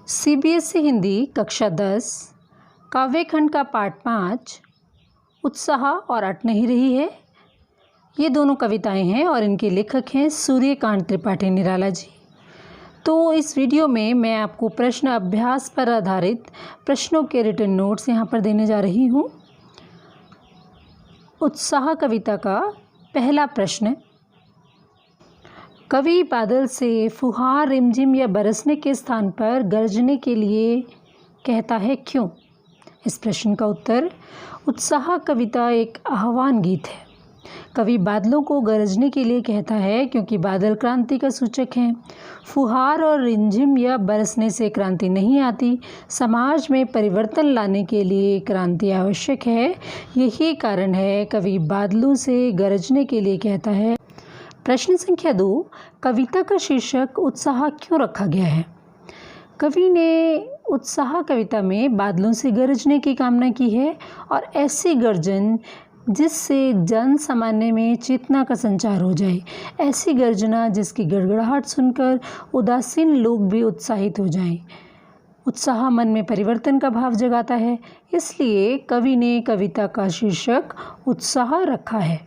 CBSE Hindi कक्षा 10 काव्यखंड का पाठ 5 उत्साह और अट नहीं रही है। ये दोनों कविताएं हैं और इनके लेखक हैं सूर्यकांत त्रिपाठी निराला जी। तो इस वीडियो में मैं आपको प्रश्न अभ्यास पर आधारित प्रश्नों के रिटन नोट्स यहाँ पर देने जा रही हूँ। उत्साह कविता का पहला प्रश्न, कवि बादल से फुहार रिमझिम या बरसने के स्थान पर गरजने के लिए कहता है क्यों? इस प्रश्न का उत्तर, उत्साह कविता एक आह्वान गीत है। कवि बादलों को गरजने के लिए कहता है क्योंकि बादल क्रांति का सूचक हैं। फुहार और रिमझिम या बरसने से क्रांति नहीं आती। समाज में परिवर्तन लाने के लिए क्रांति आवश्यक है। यही कारण है कवि बादलों से गरजने के लिए कहता है। प्रश्न संख्या 2, कविता का शीर्षक उत्साह क्यों रखा गया है? कवि ने उत्साह कविता में बादलों से गरजने की कामना की है और ऐसी गर्जन जिससे जन सामान्य में चेतना का संचार हो जाए, ऐसी गर्जना जिसकी गड़गड़ाहट सुनकर उदासीन लोग भी उत्साहित हो जाएं। उत्साह मन में परिवर्तन का भाव जगाता है, इसलिए कवि ने कविता का शीर्षक उत्साह रखा है।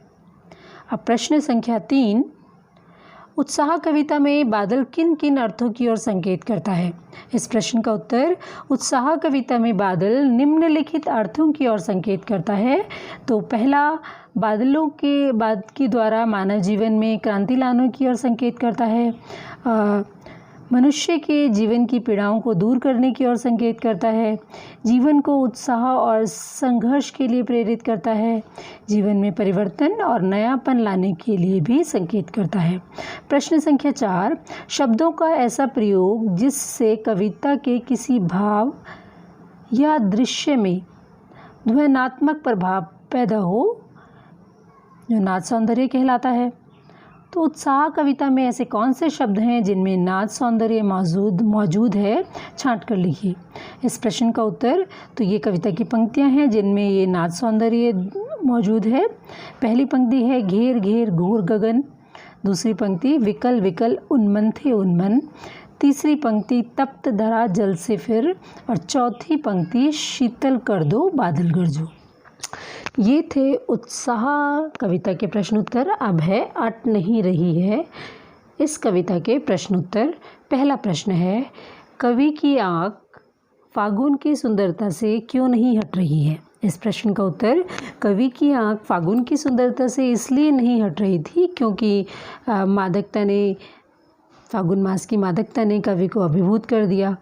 अब प्रश्न संख्या 3, उत्साह कविता में बादल किन किन अर्थों की ओर संकेत करता है? इस प्रश्न का उत्तर, उत्साह कविता में बादल निम्नलिखित अर्थों की ओर संकेत करता है। तो पहला, बादलों के द्वारा मानव जीवन में क्रांति लाने की ओर संकेत करता है। मनुष्य के जीवन की पीड़ाओं को दूर करने की ओर संकेत करता है। जीवन को उत्साह और संघर्ष के लिए प्रेरित करता है। जीवन में परिवर्तन और नयापन लाने के लिए भी संकेत करता है। प्रश्न संख्या 4, शब्दों का ऐसा प्रयोग जिससे कविता के किसी भाव या दृश्य में ध्वन्यात्मक प्रभाव पैदा हो, जो नाद सौंदर्य कहलाता है। तो उत्साह कविता में ऐसे कौन से शब्द हैं जिनमें नाद सौंदर्य मौजूद है? छांट कर लिखिए। इस प्रश्न का उत्तर, तो ये कविता की पंक्तियां हैं जिनमें ये नाद सौंदर्य मौजूद है। पहली पंक्ति है घेर घेर घोर गगन। दूसरी पंक्ति विकल विकल उन्मन थे उन्मन। तीसरी पंक्ति तप्त धरा जल से फिर। और चौथी पंक्ति शीतल कर दो बादल गरजो। ये थे उत्साह कविता के प्रश्न उत्तर। अब है अट नहीं रही है इस कविता के प्रश्न उत्तर। पहला प्रश्न है, कवि की आँख फागुन की सुंदरता से क्यों नहीं हट रही है? इस प्रश्न का उत्तर, कवि की आँख फागुन की सुंदरता से इसलिए नहीं हट रही थी क्योंकि फागुन मास की मादकता ने कवि को अभिभूत कर दिया।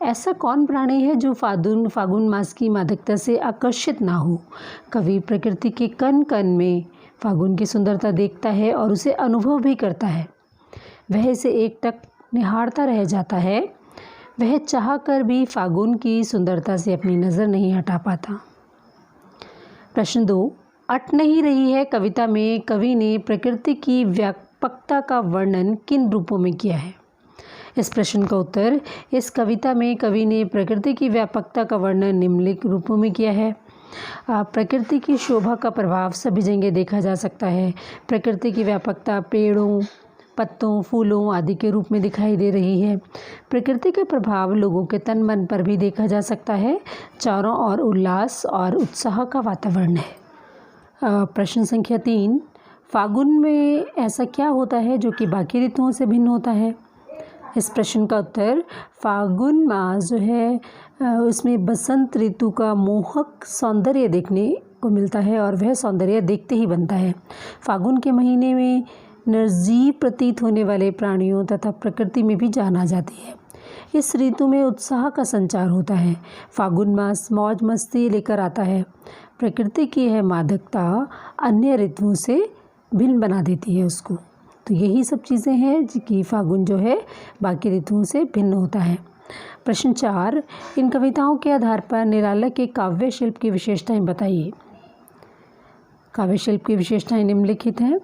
ऐसा कौन प्राणी है जो फागुन मास की मादकता से आकर्षित ना हो? कवि प्रकृति के कण कण में फागुन की सुंदरता देखता है और उसे अनुभव भी करता है। वह इसे एकटक निहारता रह जाता है। वह चाहकर भी फागुन की सुंदरता से अपनी नज़र नहीं हटा पाता। प्रश्न 2, अट नहीं रही है कविता में कवि ने प्रकृति की व्यापकता का वर्णन किन रूपों में किया है? इस प्रश्न का उत्तर, इस कविता में कवि ने प्रकृति की व्यापकता का वर्णन निम्नलिखित रूपों में किया है। प्रकृति की शोभा का प्रभाव सभी जगह देखा जा सकता है। प्रकृति की व्यापकता पेड़ों, पत्तों, फूलों आदि के रूप में दिखाई दे रही है। प्रकृति का प्रभाव लोगों के तन मन पर भी देखा जा सकता है। चारों ओर उल्लास और उत्साह का वातावरण है। प्रश्न संख्या 3, फागुन में ऐसा क्या होता है जो कि बाकी ऋतुओं से भिन्न होता है? इस प्रश्न का उत्तर, फागुन मास जो है उसमें बसंत ऋतु का मोहक सौंदर्य देखने को मिलता है और वह सौंदर्य देखते ही बनता है। फागुन के महीने में निर्जीव प्रतीत होने वाले प्राणियों तथा प्रकृति में भी जान आ जाती है। इस ऋतु में उत्साह का संचार होता है। फागुन मास मौज मस्ती लेकर आता है। प्रकृति की यह मादकता अन्य ऋतुओं से भिन्न बना देती है उसको। तो यही सब चीज़ें हैं कि फागुन जो है बाकी ऋतुओं से भिन्न होता है। प्रश्न 4, इन कविताओं के आधार पर निराला के काव्य शिल्प की विशेषताएं बताइए। काव्य शिल्प की विशेषताएं निम्नलिखित हैं।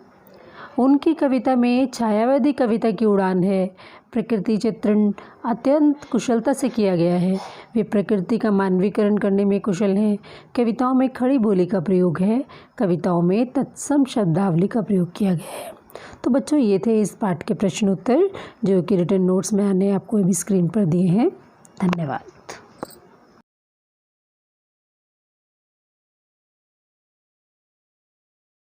उनकी कविता में छायावादी कविता की उड़ान है। प्रकृति चित्रण अत्यंत कुशलता से किया गया है। वे प्रकृति का मानवीकरण करने में कुशल हैं। कविताओं में खड़ी बोली का प्रयोग है। कविताओं में तत्सम शब्दावली का प्रयोग किया गया है। तो बच्चों, ये थे इस पाठ के प्रश्न उत्तर जो कि रिटन नोट्स में आपको अभी स्क्रीन पर दिए हैं। धन्यवाद।